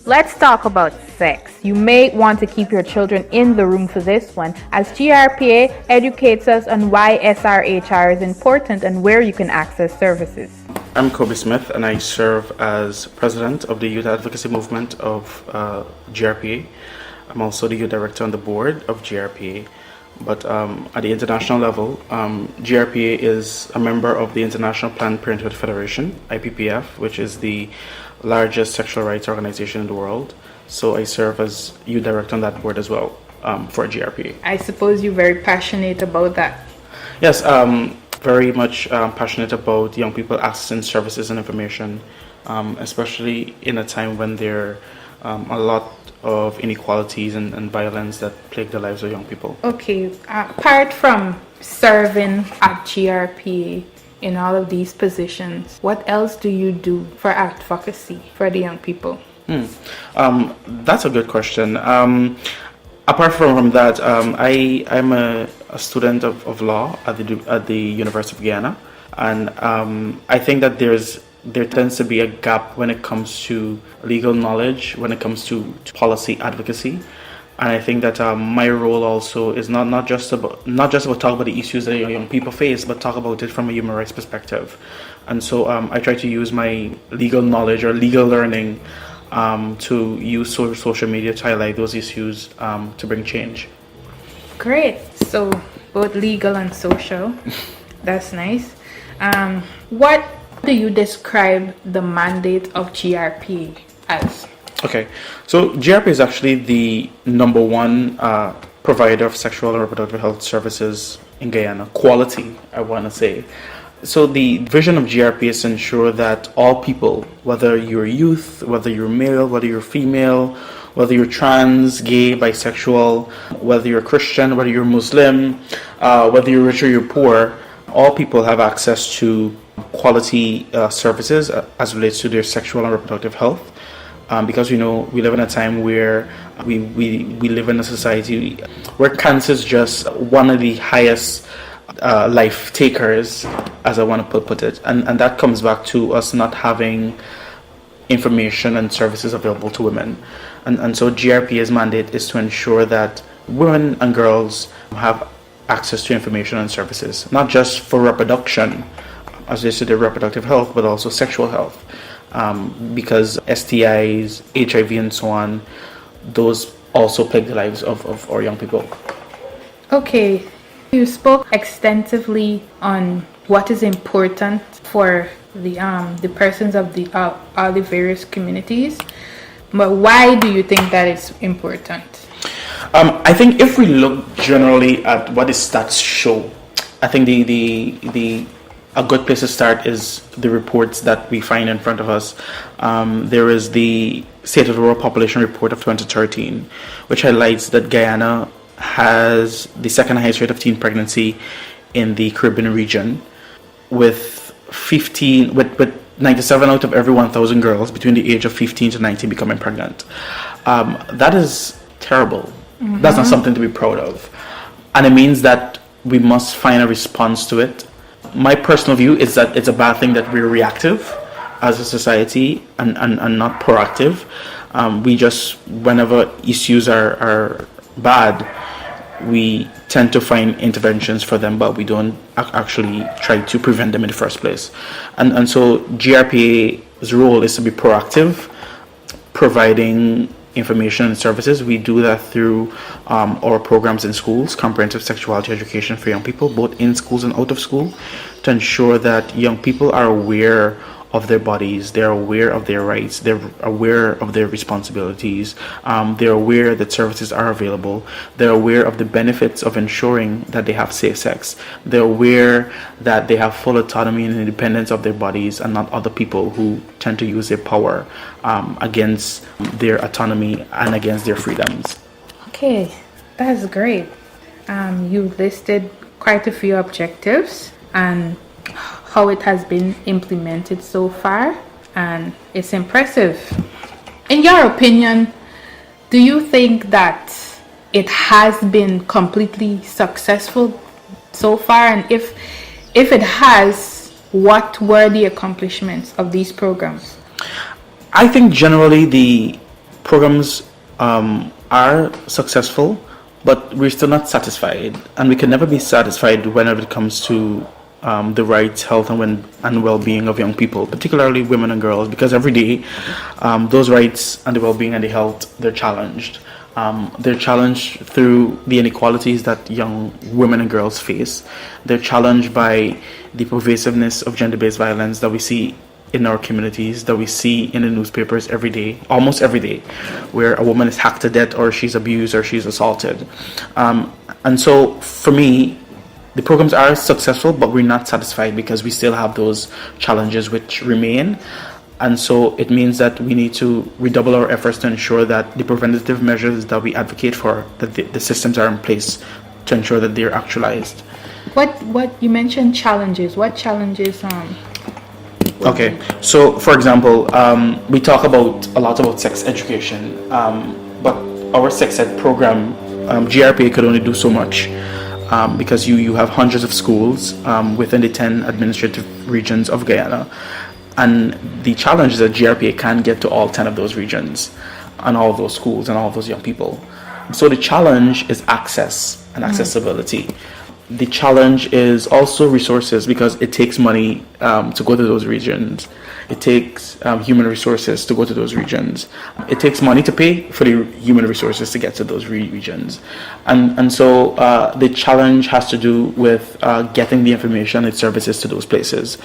Let's talk about sex. You may want to keep your children in the room for this one, as GRPA educates us on why SRHR is important and where you can access services. I'm Kobe Smith, and I serve as president of the Youth Advocacy Movement of GRPA. I'm also the youth director on the board of GRPA. But at the international level, GRPA is a member of the International Planned Parenthood Federation, IPPF, which is the largest sexual rights organization in the world. So I serve as youth director on that board as well for GRPA. I suppose you're very passionate about that. Yes, very much passionate about young people accessing services and information, especially in a time when there are a lot of inequalities and violence that plague the lives of young people. Okay, apart from serving at GRPA in all of these positions, what else do you do for advocacy for the young people? That's a good question. Apart from that, I'm a student of law at the University of Guyana, and I think that there tends to be a gap when it comes to legal knowledge, when it comes to policy advocacy. And I think that my role also is not just about talk about the issues that young people face, but talk about it from a human rights perspective. And so I try to use my legal knowledge or legal learning to use social media to highlight those issues to bring change. Great. So both legal and social. That's nice. What do you describe the mandate of GRPA as? Okay, so GRPA is actually the number one provider of sexual and reproductive health services in Guyana. Quality, I want to say. So the vision of GRPA is to ensure that all people, whether you're youth, whether you're male, whether you're female, whether you're trans, gay, bisexual, whether you're Christian, whether you're Muslim, whether you're rich or you're poor, all people have access to quality services as relates to their sexual and reproductive health. Because we live in a time where we live in a society where cancer is just one of the highest life takers, as I want to put it, and that comes back to us not having information and services available to women, and so GRPA's mandate is to ensure that women and girls have access to information and services, not just for reproduction, as they say, their reproductive health, but also sexual health. Because STIs, HIV, and so on, those also plague the lives of our young people. Okay, you spoke extensively on what is important for the persons of all the various communities, but why do you think that it's important? I think if we look generally at what the stats show, I think a good place to start is the reports that we find in front of us. There is the State of the World Population Report of 2013, which highlights that Guyana has the second highest rate of teen pregnancy in the Caribbean region, with 97 out of every 1,000 girls between the age of 15 to 19 becoming pregnant. That is terrible. Mm-hmm. That's not something to be proud of. And it means that we must find a response to it. My personal view is that it's a bad thing that we're reactive as a society and not proactive. We just, whenever issues are bad, we tend to find interventions for them, but we don't actually try to prevent them in the first place. And so GRPA's role is to be proactive, providing information and services. We do that through our programs in schools, comprehensive sexuality education for young people, both in schools and out of school, to ensure that young people are aware of their bodies, they're aware of their rights, they're aware of their responsibilities, they're aware that services are available, they're aware of the benefits of ensuring that they have safe sex, they're aware that they have full autonomy and independence of their bodies and not other people who tend to use their power against their autonomy and against their freedoms. Okay, that's great. You listed quite a few objectives and how it has been implemented so far, and it's impressive. In your opinion, do you think that it has been completely successful so far? And if it has, what were the accomplishments of these programs? I think generally programs are successful, but we're still not satisfied, and we can never be satisfied whenever it comes to the rights, health, and well-being of young people, particularly women and girls, because every day those rights and the well-being and the health, they're challenged. They're challenged through the inequalities that young women and girls face. They're challenged by the pervasiveness of gender-based violence that we see in our communities, that we see in the newspapers every day, almost every day, where a woman is hacked to death or she's abused or she's assaulted. And so for me, the programs are successful, but we're not satisfied because we still have those challenges which remain. And so it means that we need to redouble our efforts to ensure that the preventative measures that we advocate for, that the systems are in place to ensure that they're actualized. What you mentioned challenges. What challenges? Okay, so for example, we talk a lot about sex education, but our sex ed program, GRPA, could only do so much. Because you have hundreds of schools within the 10 administrative regions of Guyana. And the challenge is that GRPA can't get to all 10 of those regions and all of those schools and all of those young people. So the challenge is access and accessibility. The challenge is also resources, because it takes money to go to those regions. It takes human resources to go to those regions. It takes money to pay for the human resources to get to those regions. And so the challenge has to do with getting the information and services to those places.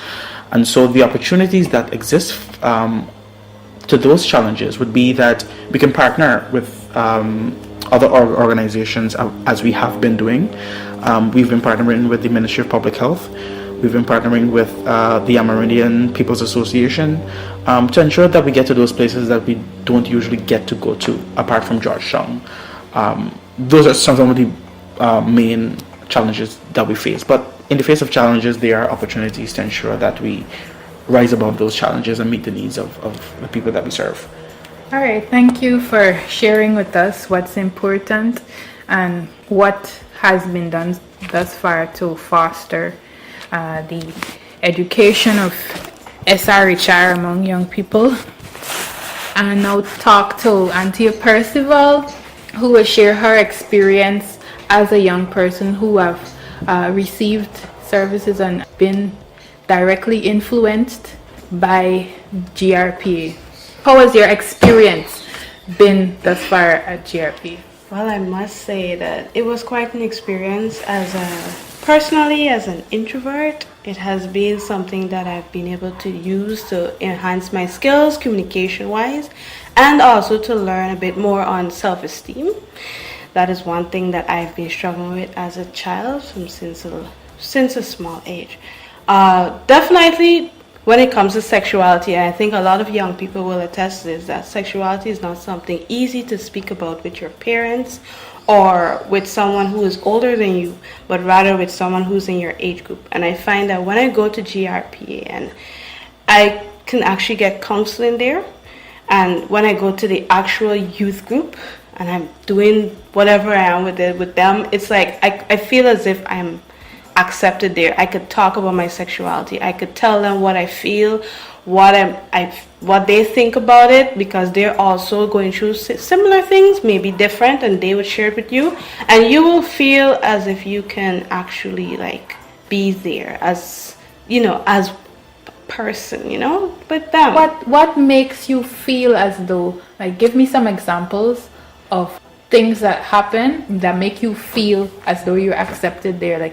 And so the opportunities that exist to those challenges would be that we can partner with other organizations, as we have been doing. We've been partnering with the Ministry of Public Health. We've been partnering with the Amerindian People's Association to ensure that we get to those places that we don't usually get to go to, apart from Georgetown. Those are some of the main challenges that we face. But in the face of challenges, there are opportunities to ensure that we rise above those challenges and meet the needs of the people that we serve. All right, thank you for sharing with us what's important and what has been done thus far to foster the education of SRHR among young people. And now talk to Annthea Percival, who will share her experience as a young person who have received services and been directly influenced by GRPA. How has your experience been thus far at GRPA? Well, I must say that it was quite an experience. Personally, as an introvert, it has been something that I've been able to use to enhance my skills communication-wise, and also to learn a bit more on self-esteem. That is one thing that I've been struggling with as a child since a small age. Definitely, when it comes to sexuality, I think a lot of young people will attest to this, that sexuality is not something easy to speak about with your parents or with someone who is older than you, but rather with someone who's in your age group. And I find that when I go to GRPA, and I can actually get counseling there, and when I go to the actual youth group and I'm doing whatever I am with them, it's like I feel as if I'm accepted there. I could talk about my sexuality. I could tell them what I feel, what they think about it, because they're also going through similar things, maybe different, and they would share it with you, and you will feel as if you can actually be there as as person, with them. What makes you feel as though, give me some examples of things that happen that make you feel as though you're accepted there,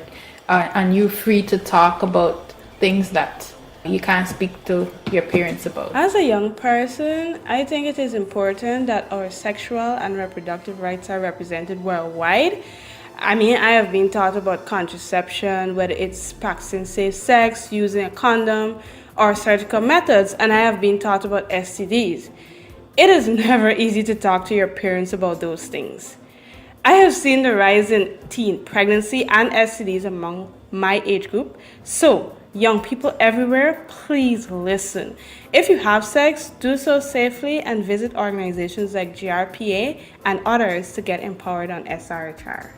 and you're free to talk about things that you can't speak to your parents about? As a young person, I think it is important that our sexual and reproductive rights are represented worldwide. I mean, I have been taught about contraception, whether it's practicing safe sex, using a condom, or surgical methods, and I have been taught about STDs. It is never easy to talk to your parents about those things. I have seen the rise in teen pregnancy and STDs among my age group. So, young people everywhere, please listen. If you have sex, do so safely and visit organizations like GRPA and others to get empowered on SRHR.